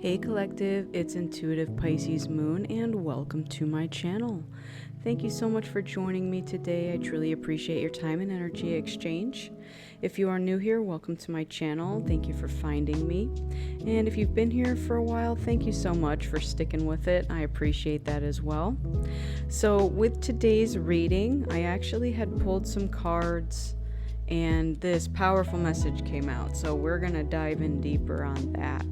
Hey collective, it's Intuitive Pisces Moon and welcome to my channel. Thank you so much for joining me today. I truly appreciate your time and energy exchange. If you are new here, welcome to my channel. Thank you for finding me. And if you've been here for a while, thank you so much for sticking with it. I appreciate that as well. So with today's reading, I actually had pulled some cards and this powerful message came out. So we're going to dive in deeper on that.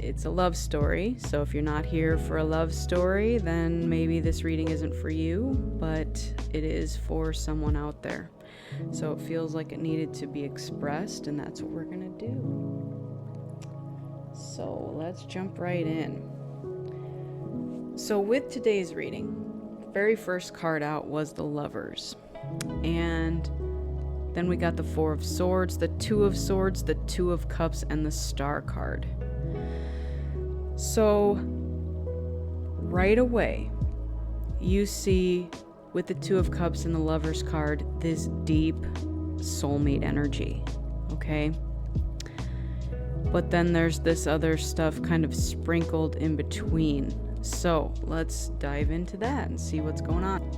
It's a love story, so if you're not here for a love story, then maybe this reading isn't for you, but it is for someone out there. So it feels like it needed to be expressed, and that's what we're going to do. So let's jump right in. So with today's reading, the very first card out was the Lovers. And then we got the Four of Swords, the Two of Swords, the Two of Cups, and the Star card. So right away, you see with the Two of Cups and the Lovers card, this deep soulmate energy, okay? But then there's this other stuff kind of sprinkled in between. So let's dive into that and see what's going on.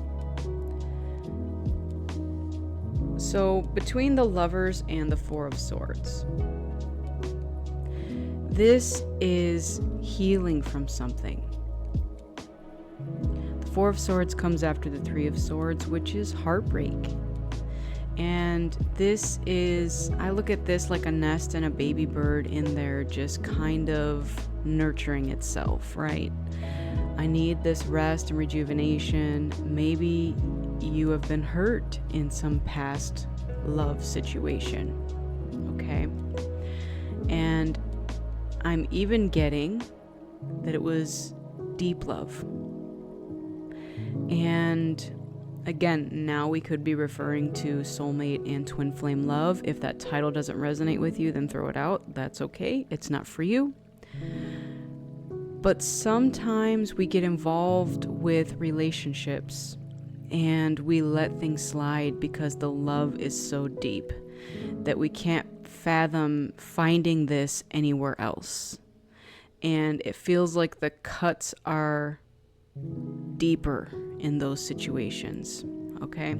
So between the Lovers and the Four of Swords, this is healing from something. The Four of Swords comes after the Three of Swords, which is heartbreak. And this is, I look at this like a nest and a baby bird in there just kind of nurturing itself, right? I need this rest and rejuvenation. Maybe you have been hurt in some past love situation, okay? And I'm even getting that it was deep love. And again, now we could be referring to soulmate and twin flame love. If that title doesn't resonate with you, then throw it out. That's okay. It's not for you. But sometimes we get involved with relationships and we let things slide because the love is so deep that we can't fathom finding this anywhere else. And it feels like the cuts are deeper in those situations, okay?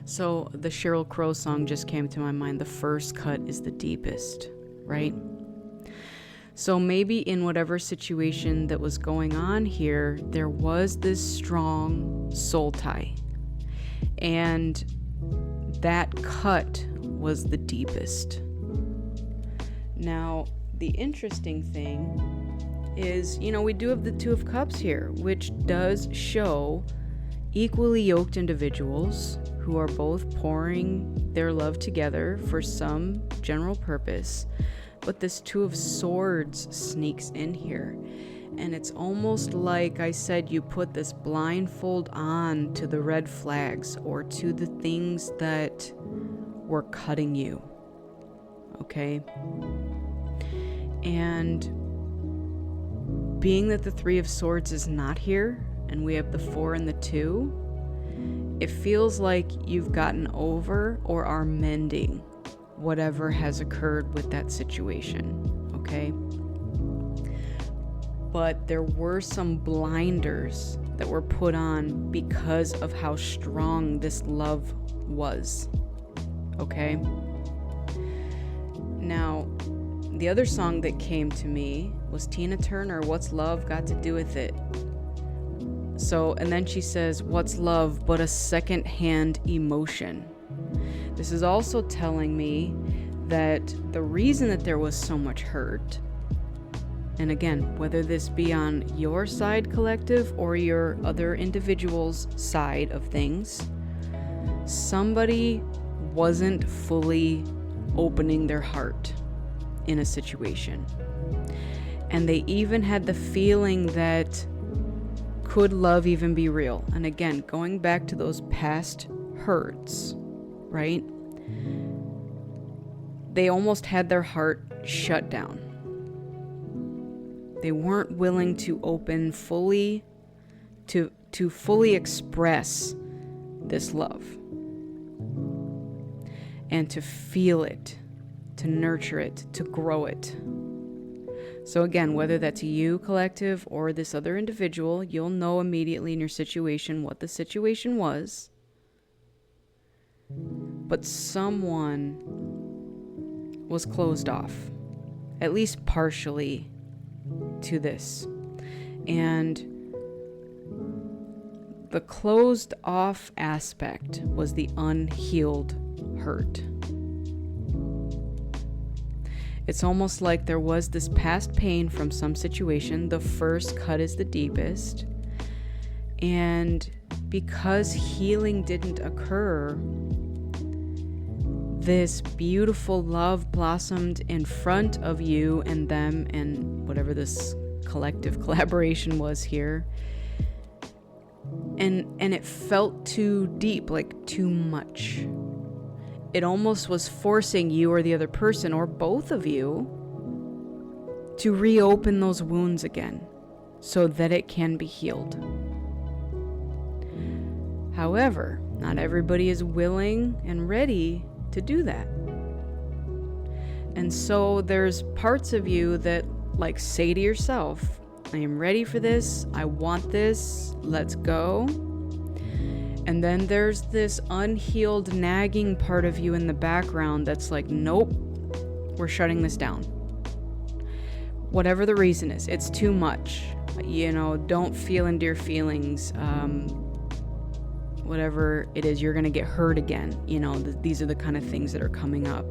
So the Sheryl Crow song just came to my mind. The first cut is the deepest, right? So maybe in whatever situation that was going on here, there was this strong soul tie. And that cut was the deepest. Now, the interesting thing is, we do have the Two of Cups here, which does show equally yoked individuals who are both pouring their love together for some general purpose. But this Two of Swords sneaks in here. And it's almost like I said, you put this blindfold on to the red flags or to the things that were cutting you. Okay? And being that the Three of Swords is not here and we have the Four and the Two, it feels like you've gotten over or are mending whatever has occurred with that situation, okay? But there were some blinders that were put on because of how strong this love was, okay? Now, the other song that came to me was Tina Turner, What's Love Got to Do with It? So, and then she says, what's love but a second-hand emotion? This is also telling me that the reason that there was so much hurt, and again, whether this be on your side, collective, or your other individual's side of things, somebody wasn't fully opening their heart in a situation. And they even had the feeling that, could love even be real? And again, going back to those past hurts, right? They almost had their heart shut down. They weren't willing to open fully, to fully express this love and to feel it to nurture it, to grow it. So again, whether that's you, collective, or this other individual, you'll know immediately in your situation what the situation was. But someone was closed off, at least partially, to this. And the closed off aspect was the unhealed hurt. It's almost like there was this past pain from some situation. The first cut is the deepest. And because healing didn't occur, this beautiful love blossomed in front of you and them and whatever this collective collaboration was here. And it felt too deep, like too much. It almost was forcing you or the other person or both of you to reopen those wounds again so that it can be healed. However, not everybody is willing and ready to do that. And so there's parts of you that like say to yourself, I am ready for this, I want this, let's go. And then there's this unhealed, nagging part of you in the background that's like, nope, we're shutting this down. Whatever the reason is, it's too much. Don't feel into your feelings. Whatever it is, you're going to get hurt again. These are the kind of things that are coming up.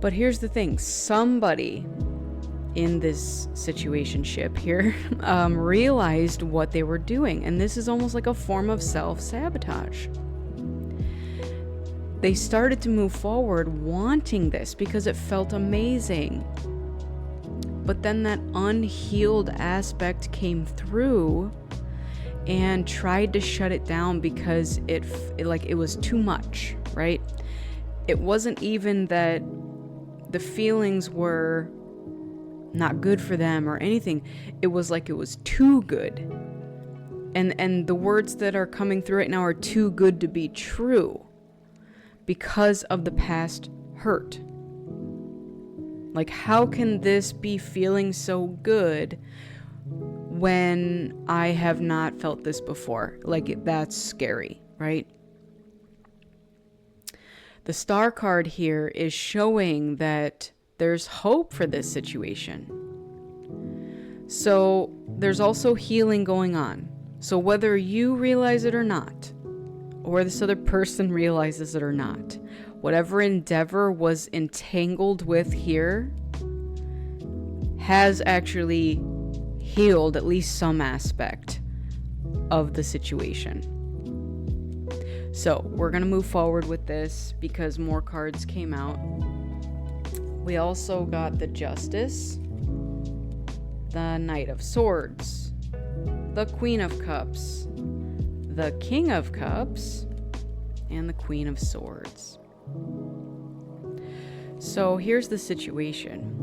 But here's the thing. Somebody in this situationship here realized what they were doing, and this is almost like a form of self-sabotage. They started to move forward wanting this because it felt amazing, but then that unhealed aspect came through and tried to shut it down because it was too much, right? It wasn't even that the feelings were not good for them or anything. It was like it was too good. And the words that are coming through right now are too good to be true because of the past hurt. Like, how can this be feeling so good when I have not felt this before? Like, that's scary, right? The star card here is showing that there's hope for this situation. So there's also healing going on. So whether you realize it or not, or this other person realizes it or not, whatever endeavor was entangled with here has actually healed at least some aspect of the situation. So we're going to move forward with this because more cards came out. We also got the Justice, the Knight of Swords, the Queen of Cups, the King of Cups, and the Queen of Swords. So here's the situation.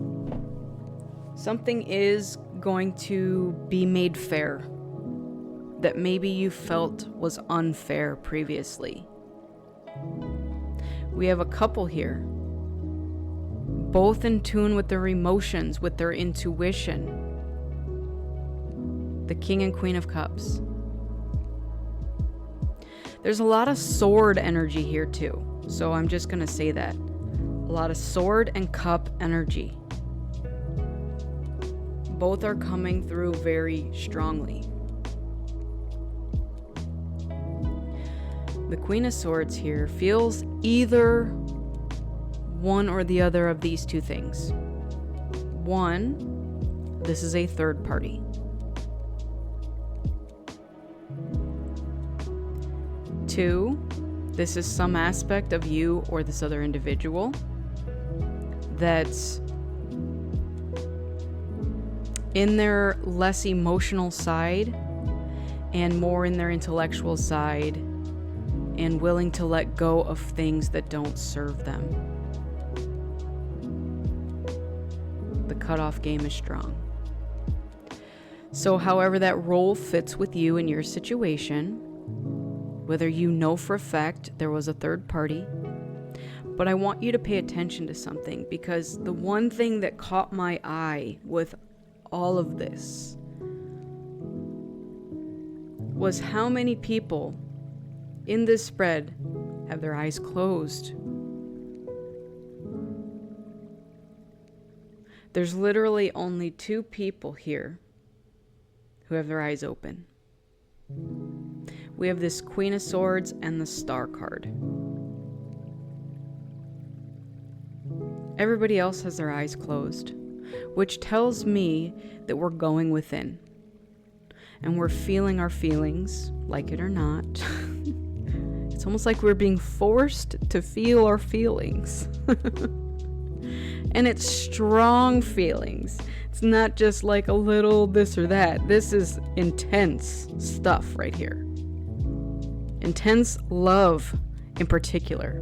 Something is going to be made fair that maybe you felt was unfair previously. We have a couple here, both in tune with their emotions, with their intuition. The King and Queen of Cups. There's a lot of sword energy here too. So I'm just going to say that. A lot of sword and cup energy. Both are coming through very strongly. The Queen of Swords here feels either one or the other of these two things. One, this is a third party. Two, this is some aspect of you or this other individual that's in their less emotional side and more in their intellectual side and willing to let go of things that don't serve them. The cutoff game is strong. So however that role fits with you in your situation, whether you know for a fact there was a third party, But I want you to pay attention to something, because the one thing that caught my eye with all of this was how many people in this spread have their eyes closed. There's literally only 2 people here who have their eyes open. We have this Queen of Swords and the Star card. Everybody else has their eyes closed, which tells me that we're going within. And we're feeling our feelings, like it or not. It's almost like we're being forced to feel our feelings. And it's strong feelings. It's not just like a little this or that. This is intense stuff right here. Intense love in particular.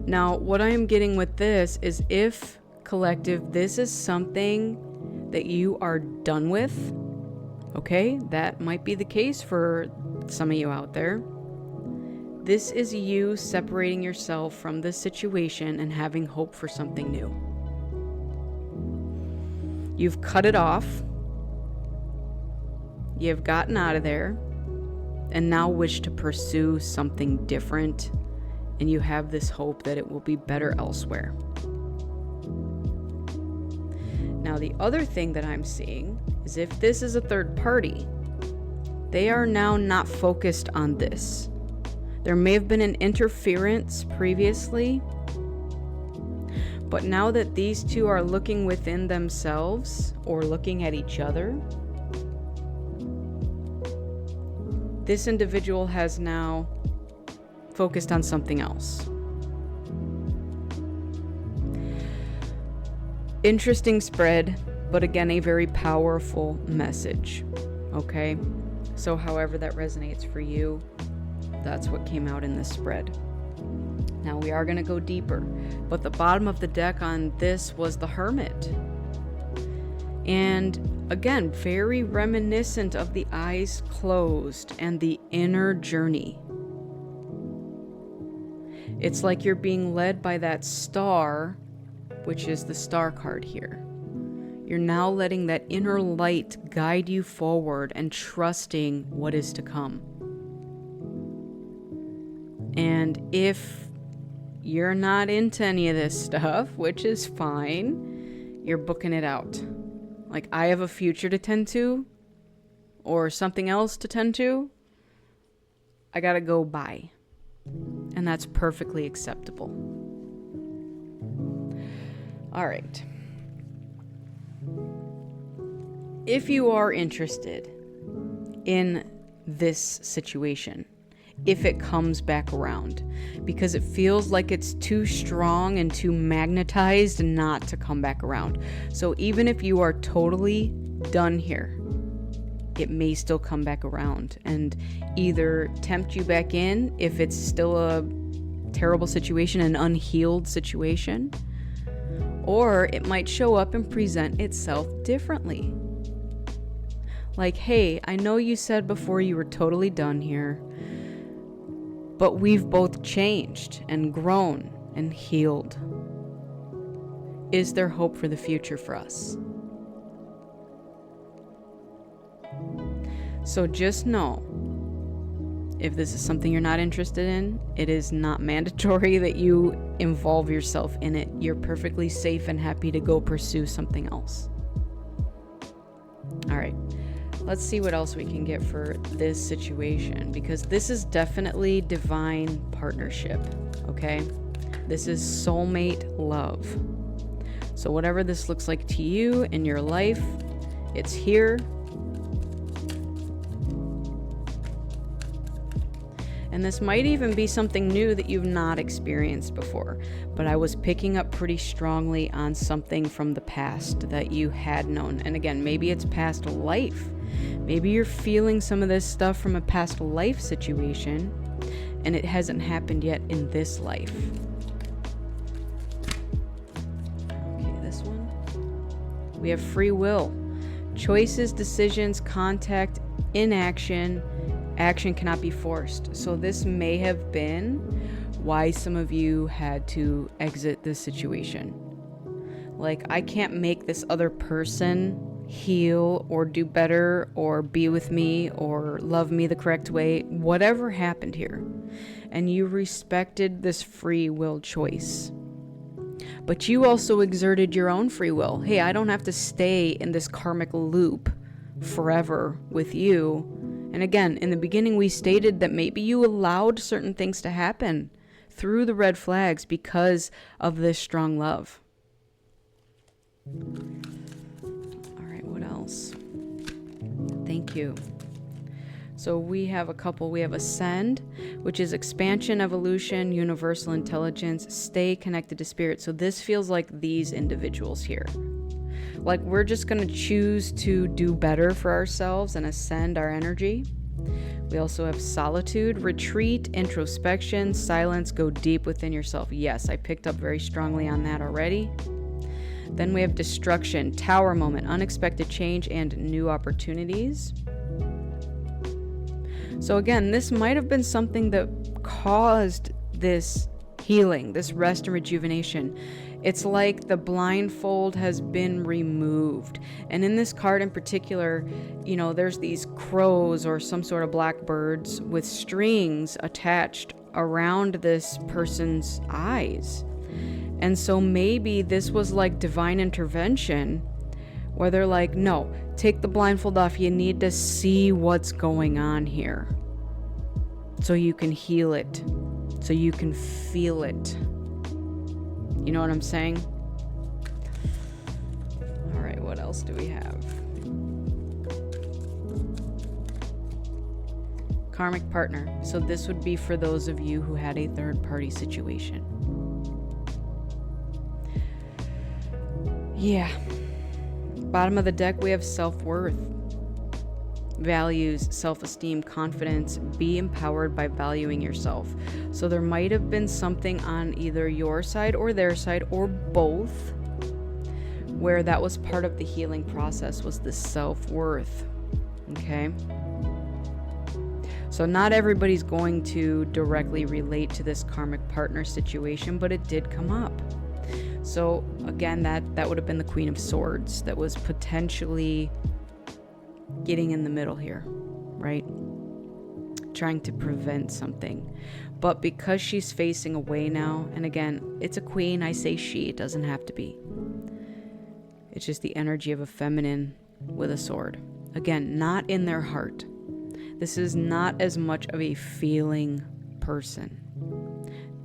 Now, what I am getting with this is, if collective, this is something that you are done with, okay? That might be the case for some of you out there. This is you separating yourself from this situation and having hope for something new. You've cut it off. You've gotten out of there and now wish to pursue something different. And you have this hope that it will be better elsewhere. Now, the other thing that I'm seeing is, if this is a third party, they are now not focused on this. There may have been an interference previously, but now that these two are looking within themselves or looking at each other, this individual has now focused on something else. Interesting spread, but again, a very powerful message. Okay? So however that resonates for you, that's what came out in this spread. Now we are going to go deeper, but the bottom of the deck on this was the Hermit. And again, very reminiscent of the eyes closed and the inner journey. It's like you're being led by that star, which is the Star card here. You're now letting that inner light guide you forward and trusting what is to come. And if you're not into any of this stuff, which is fine, you're booking it out. Like, I have a future to tend to, or something else to tend to. I gotta go by. And that's perfectly acceptable. All right. If you are interested in this situation, if it comes back around, because it feels like it's too strong and too magnetized not to come back around. So even if you are totally done here, it may still come back around and either tempt you back in if it's still a terrible situation, an unhealed situation, or it might show up and present itself differently. Like, hey, I know you said before you were totally done here, but we've both changed and grown and healed. Is there hope for the future for us? So just know, if this is something you're not interested in, it is not mandatory that you involve yourself in it. You're perfectly safe and happy to go pursue something else. All right, let's see what else we can get for this situation, because this is definitely divine partnership, okay? This is soulmate love. So whatever this looks like to you in your life, it's here. And this might even be something new that you've not experienced before, but I was picking up pretty strongly on something from the past that you had known. And again, maybe it's past life. Maybe you're feeling some of this stuff from a past life situation, and it hasn't happened yet in this life. Okay, this one. We have free will. Choices, decisions, contact, inaction, Action cannot be forced. So this may have been why some of you had to exit this situation. Like, I can't make this other person heal or do better or be with me or love me the correct way, whatever happened here. And you respected this free will choice. But you also exerted your own free will. Hey, I don't have to stay in this karmic loop forever with you. And again, in the beginning, we stated that maybe you allowed certain things to happen through the red flags because of this strong love. All right, what else? Thank you. So we have a couple. We have Ascend, which is expansion, evolution, universal intelligence, stay connected to spirit. So this feels like these individuals here. Like, we're just going to choose to do better for ourselves and ascend our energy. We also have solitude, retreat, introspection, silence, go deep within yourself. Yes, I picked up very strongly on that already. Then we have destruction, tower moment, unexpected change, and new opportunities. So again, this might have been something that caused this healing, this rest and rejuvenation. It's like the blindfold has been removed. And in this card in particular, there's these crows or some sort of blackbirds with strings attached around this person's eyes. And so maybe this was like divine intervention where they're like, no, take the blindfold off. You need to see what's going on here so you can heal it, so you can feel it. You know what I'm saying? All right, what else do we have? Karmic partner. So this would be for those of you who had a third-party situation. Yeah. Bottom of the deck, we have self-worth, values, self-esteem, confidence. Be empowered by valuing yourself. So there might have been something on either your side or their side or both where that was part of the healing process, was the self-worth. Okay? So not everybody's going to directly relate to this karmic partner situation, but it did come up. So again, that would have been the Queen of Swords that was potentially getting in the middle here, right? Trying to prevent something. But because she's facing away now, and again, it's a queen, I say she, it doesn't have to be. It's just the energy of a feminine with a sword. Again, not in their heart. This is not as much of a feeling person.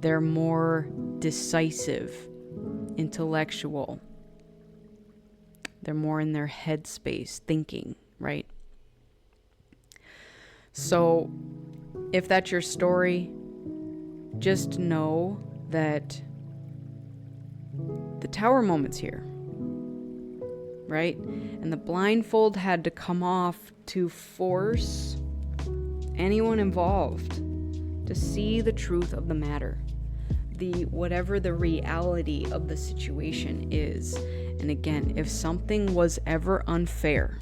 They're more decisive, intellectual. They're more in their head space, thinking, right? So if that's your story, just know that the tower moment's here, right? And the blindfold had to come off to force anyone involved to see the truth of the matter, whatever the reality of the situation is. And again, if something was ever unfair,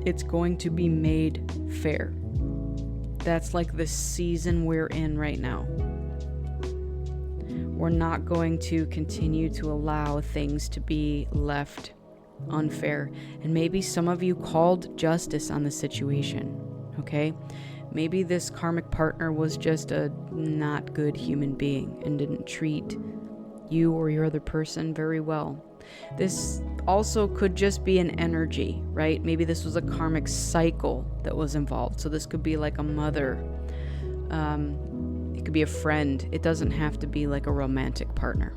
it's going to be made fair. That's like the season we're in right now. We're not going to continue to allow things to be left unfair. And maybe some of you called justice on the situation, okay? Maybe this karmic partner was just a not good human being and didn't treat you or your other person very well. This also could just be an energy, right? Maybe this was a karmic cycle that was involved. So this could be like a mother. It could be a friend. It doesn't have to be like a romantic partner.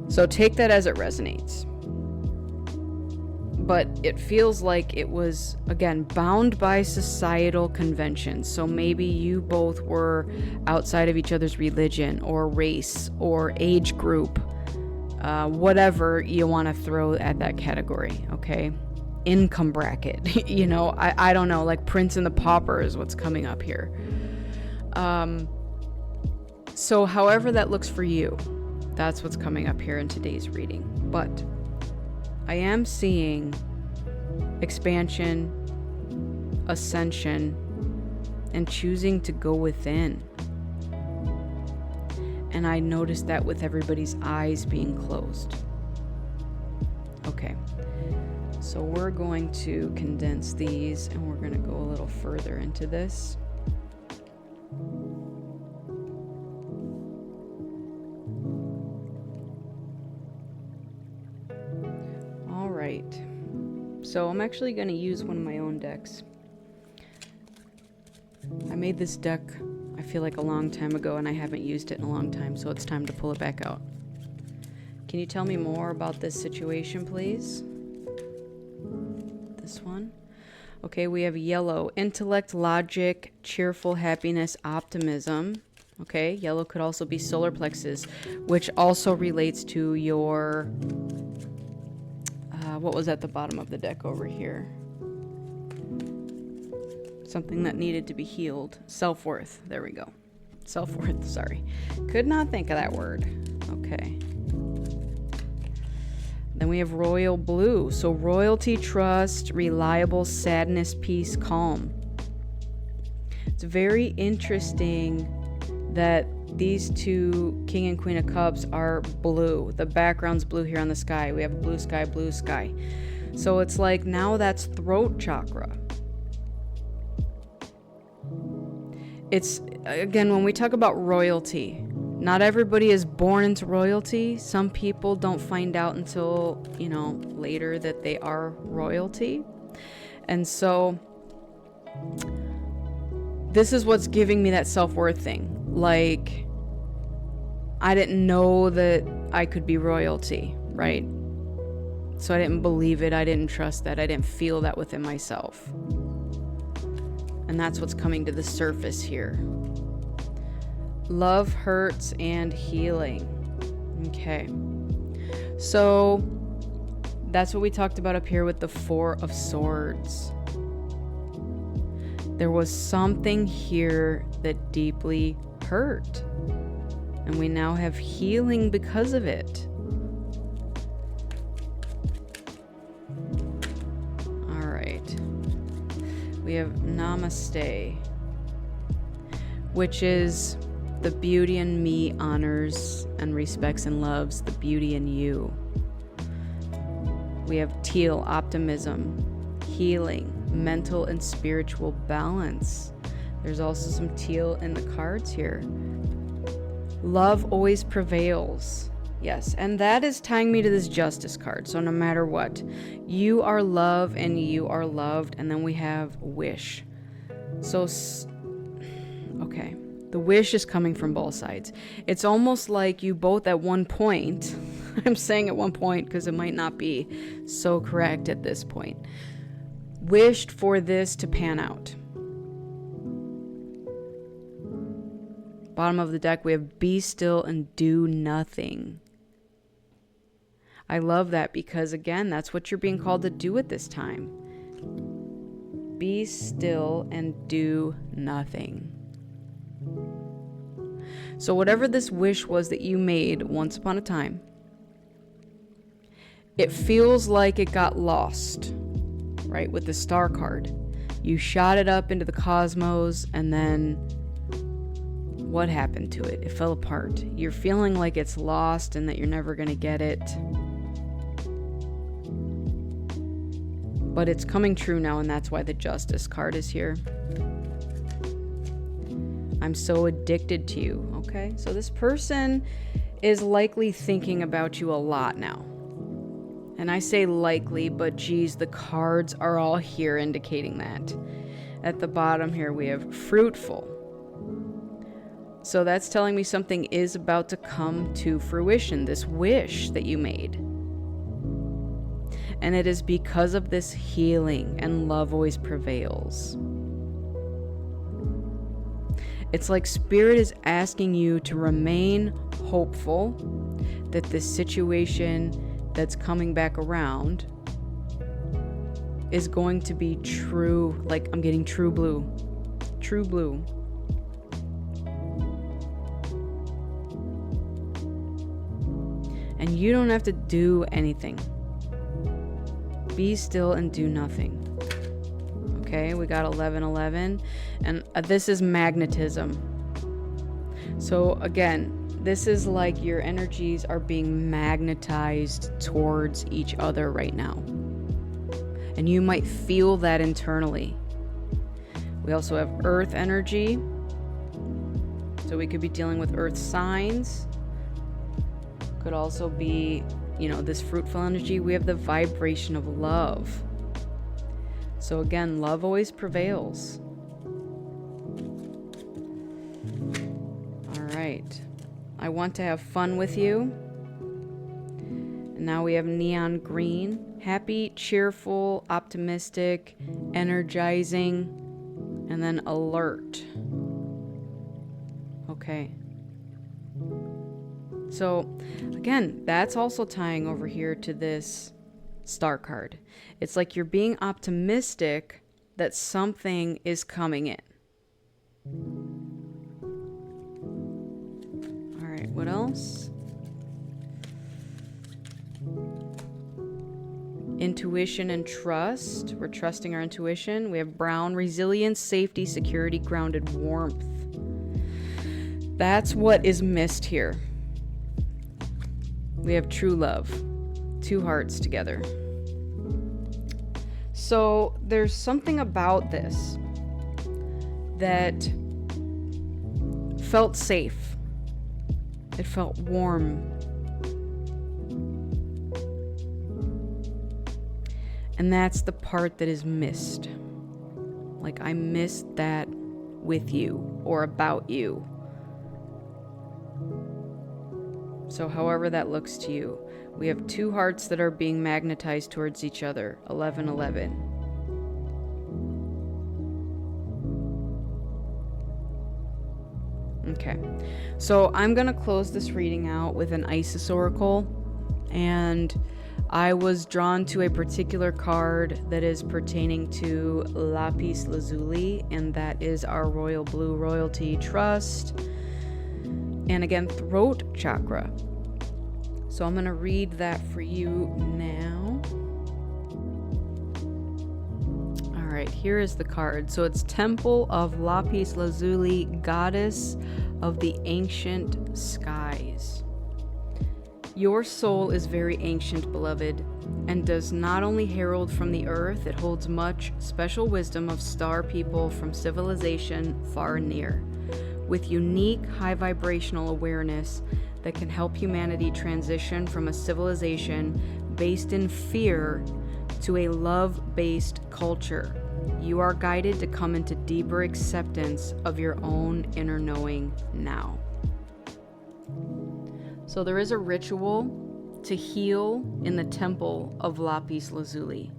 So take that as it resonates. But it feels like it was, again, bound by societal conventions. So maybe you both were outside of each other's religion or race or age group, whatever you want to throw at that category, okay? Income bracket, I don't know, like Prince and the Pauper is what's coming up here. So however that looks for you, that's what's coming up here in today's reading. But I am seeing expansion, ascension and choosing to go within. And I noticed that with everybody's eyes being closed. Okay, so we're going to condense these and we're going to go a little further into this. All right, so I'm actually going to use one of my own decks. I made this deck, I feel like, a long time ago, and I haven't used it in a long time, so it's time to pull it back out. Can you tell me more about this situation, please? This one? Okay, we have yellow, intellect, logic, cheerful, happiness, optimism. Okay, yellow could also be solar plexus, which also relates to your, what was at the bottom of the deck over here? Something that needed to be healed. Self-worth. There we go. Self-worth, sorry. Could not think of that word. Okay. Then we have royal blue. So royalty, trust, reliable, sadness, peace, calm. It's very interesting that these two King and Queen of Cups are blue. The background's blue here on the sky. We have blue sky, blue sky. So it's like now that's throat chakra. It's, again, when we talk about royalty, not everybody is born into royalty. Some people don't find out until, later that they are royalty. And so this is what's giving me that self-worth thing. Like, I didn't know that I could be royalty, right? So I didn't believe it. I didn't trust that. I didn't feel that within myself. And that's what's coming to the surface here. Love, hurts, and healing. Okay. So that's what we talked about up here with the Four of Swords. There was something here that deeply hurt. And we now have healing because of it. All right. We have Namaste, which is the beauty in me honors and respects and loves the beauty in you. We have teal, optimism, healing, mental and spiritual balance. There's also some teal in the cards here. Love always prevails. Yes, and that is tying me to this Justice card. So no matter what, you are love and you are loved. And then we have wish. So, okay, the wish is coming from both sides. It's almost like you both at one point, I'm saying at one point because it might not be so correct at this point, wished for this to pan out. Bottom of the deck, we have be still and do nothing. I love that because, again, that's what you're being called to do at this time. Be still and do nothing. So whatever this wish was that you made once upon a time, it feels like it got lost, right? With the Star card. You shot it up into the cosmos, and then what happened to it? It fell apart. You're feeling like it's lost and that you're never going to get it. But it's coming true now, and that's why the Justice card is here. I'm so addicted to you. Okay, so this person is likely thinking about you a lot now. And I say likely, but geez, the cards are all here indicating that. At the bottom here, we have fruitful. So that's telling me something is about to come to fruition, this wish that you made. And it is because of this healing, and love always prevails. It's like Spirit is asking you to remain hopeful that this situation that's coming back around is going to be true. Like, I'm getting true blue. True blue. And you don't have to do anything. Be still and do nothing. Okay, we got 1111, and this is magnetism. So again, this is like your energies are being magnetized towards each other right now. And you might feel that internally. We also have earth energy. So we could be dealing with earth signs. Could also be, this fruitful energy. We have the vibration of love. So again, love always prevails. All right. I want to have fun with you. And now we have neon green. Happy, cheerful, optimistic, energizing, and then alert. Okay. So, again, that's also tying over here to this star card. It's like you're being optimistic that something is coming in. All right, what else? Intuition and trust. We're trusting our intuition. We have brown, resilience, safety, security, grounded, warmth. That's what is missed here. We have true love. Two hearts together. So there's something about this that felt safe. It felt warm. And that's the part that is missed. Like, I missed that with you or about you. So however that looks to you, we have two hearts that are being magnetized towards each other. 1111. Okay. So I'm going to close this reading out with an Isis oracle. And I was drawn to a particular card that is pertaining to lapis lazuli, and that is our royal blue royalty trust. And again, throat chakra. So I'm going to read that for you now. All right, here is the card. So it's Temple of Lapis Lazuli, Goddess of the Ancient Skies. Your soul is very ancient, beloved, and does not only herald from the earth, it holds much special wisdom of star people from civilization far and near, with unique high vibrational awareness that can help humanity transition from a civilization based in fear to a love-based culture. You are guided to come into deeper acceptance of your own inner knowing now. So there is a ritual to heal in the temple of lapis lazuli.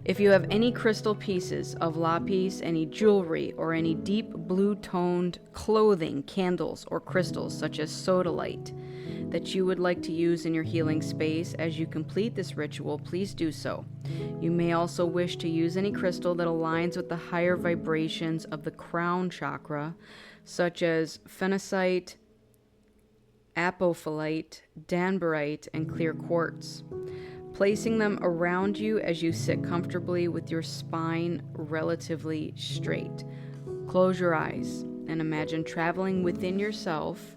If you have any crystal pieces of lapis, any jewelry, or any deep blue-toned clothing, candles, or crystals such as sodalite that you would like to use in your healing space as you complete this ritual, please do so. You may also wish to use any crystal that aligns with the higher vibrations of the crown chakra, such as phenacite, apophyllite, danburite, and clear quartz. Placing them around you as you sit comfortably with your spine relatively straight. Close your eyes and imagine traveling within yourself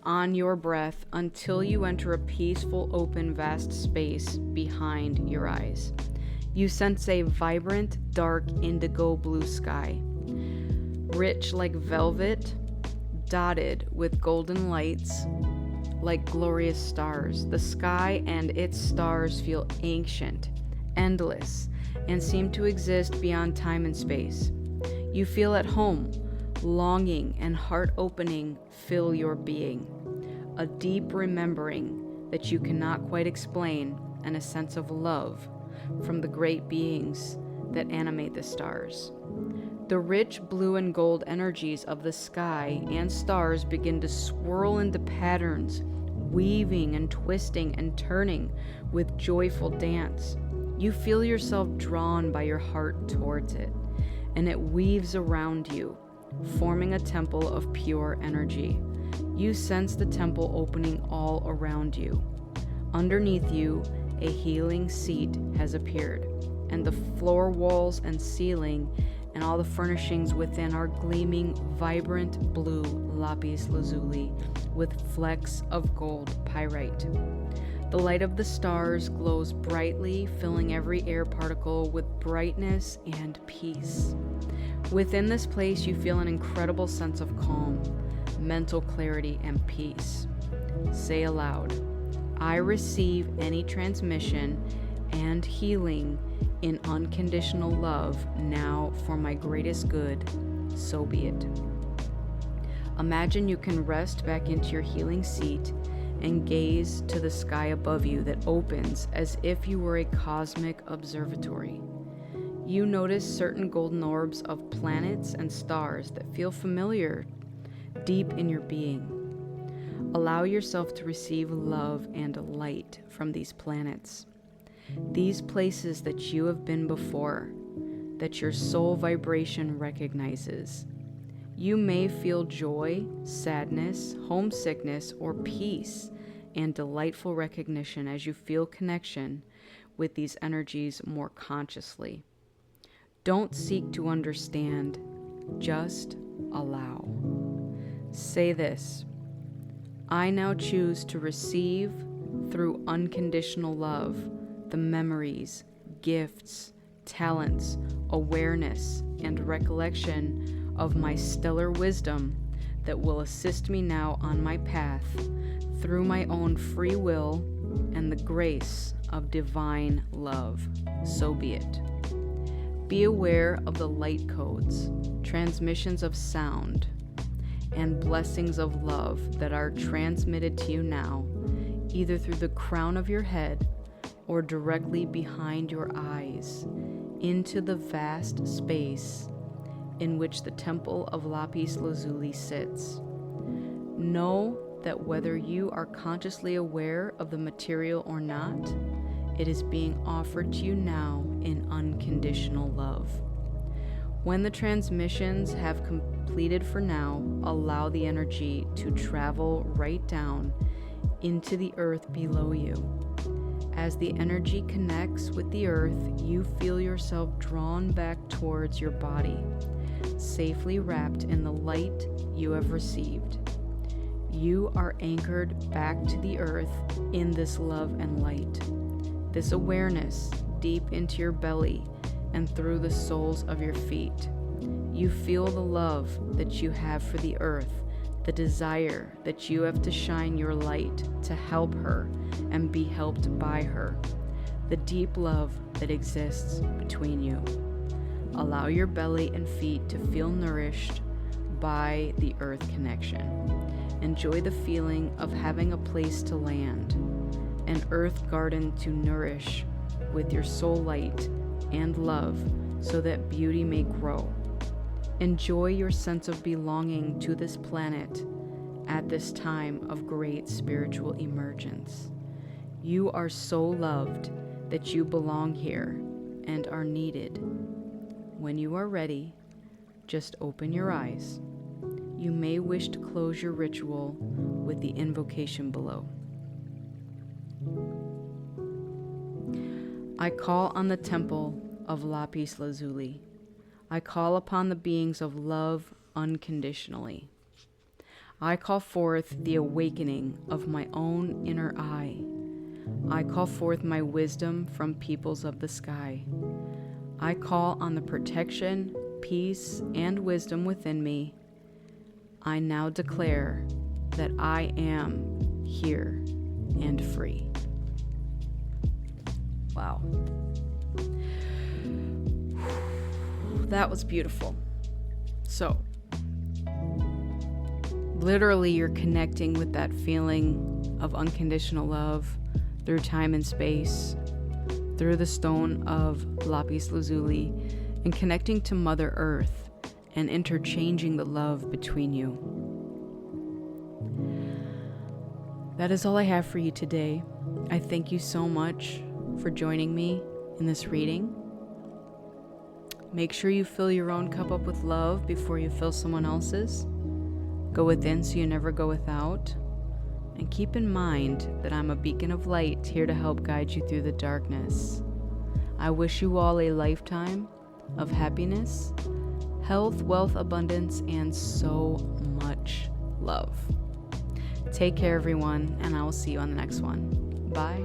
on your breath until you enter a peaceful, open, vast space behind your eyes. You sense a vibrant, dark, indigo blue sky, rich like velvet, dotted with golden lights like glorious stars. The sky and its stars feel ancient, endless, and seem to exist beyond time and space. You feel at home. Longing and heart-opening fill your being. A deep remembering that you cannot quite explain, and a sense of love from the great beings that animate the stars. The rich blue and gold energies of the sky and stars begin to swirl into patterns, weaving and twisting and turning with joyful dance. You feel yourself drawn by your heart towards it, and it weaves around you, forming a temple of pure energy. You sense the temple opening all around you. Underneath you, a healing seat has appeared, and the floor walls and ceiling and all the furnishings within are gleaming vibrant blue lapis lazuli with flecks of gold pyrite. The light of the stars glows brightly, filling every air particle with brightness and peace. Within this place, you feel an incredible sense of calm, mental clarity, and peace. Say aloud, I receive any transmission and healing in unconditional love now for my greatest good, so be it. Imagine you can rest back into your healing seat and gaze to the sky above you that opens as if you were a cosmic observatory. You notice certain golden orbs of planets and stars that feel familiar deep in your being. Allow yourself to receive love and light from these planets. These places that you have been before, that your soul vibration recognizes. You may feel joy, sadness, homesickness, or peace and delightful recognition as you feel connection with these energies more consciously. Don't seek to understand, just allow. Say this, I now choose to receive through unconditional love the memories, gifts, talents, awareness, and recollection of my stellar wisdom that will assist me now on my path through my own free will and the grace of divine love. So be it. Be aware of the light codes, transmissions of sound, and blessings of love that are transmitted to you now, either through the crown of your head or directly behind your eyes, into the vast space in which the temple of lapis lazuli sits. Know that whether you are consciously aware of the material or not, it is being offered to you now in unconditional love. When the transmissions have completed for now, allow the energy to travel right down into the earth below you. As the energy connects with the earth, you feel yourself drawn back towards your body, safely wrapped in the light you have received. You are anchored back to the earth in this love and light, this awareness deep into your belly and through the soles of your feet. You feel the love that you have for the earth, the desire that you have to shine your light to help her and be helped by her, the deep love that exists between you. Allow your belly and feet to feel nourished by the earth connection. Enjoy the feeling of having a place to land, an earth garden to nourish with your soul light and love so that beauty may grow. Enjoy your sense of belonging to this planet at this time of great spiritual emergence. You are so loved that you belong here and are needed. When you are ready, just open your eyes. You may wish to close your ritual with the invocation below. I call on the temple of lapis lazuli. I call upon the beings of love unconditionally. I call forth the awakening of my own inner eye. I call forth my wisdom from peoples of the sky. I call on the protection, peace, and wisdom within me. I now declare that I am here and free. Wow. That was beautiful. So, literally, you're connecting with that feeling of unconditional love through time and space, through the stone of lapis lazuli, and connecting to Mother Earth and interchanging the love between you. That is all I have for you today. I thank you so much for joining me in this reading. Make sure you fill your own cup up with love before you fill someone else's. Go within so you never go without. And keep in mind that I'm a beacon of light here to help guide you through the darkness. I wish you all a lifetime of happiness, health, wealth, abundance, and so much love. Take care, everyone, and I will see you on the next one. Bye.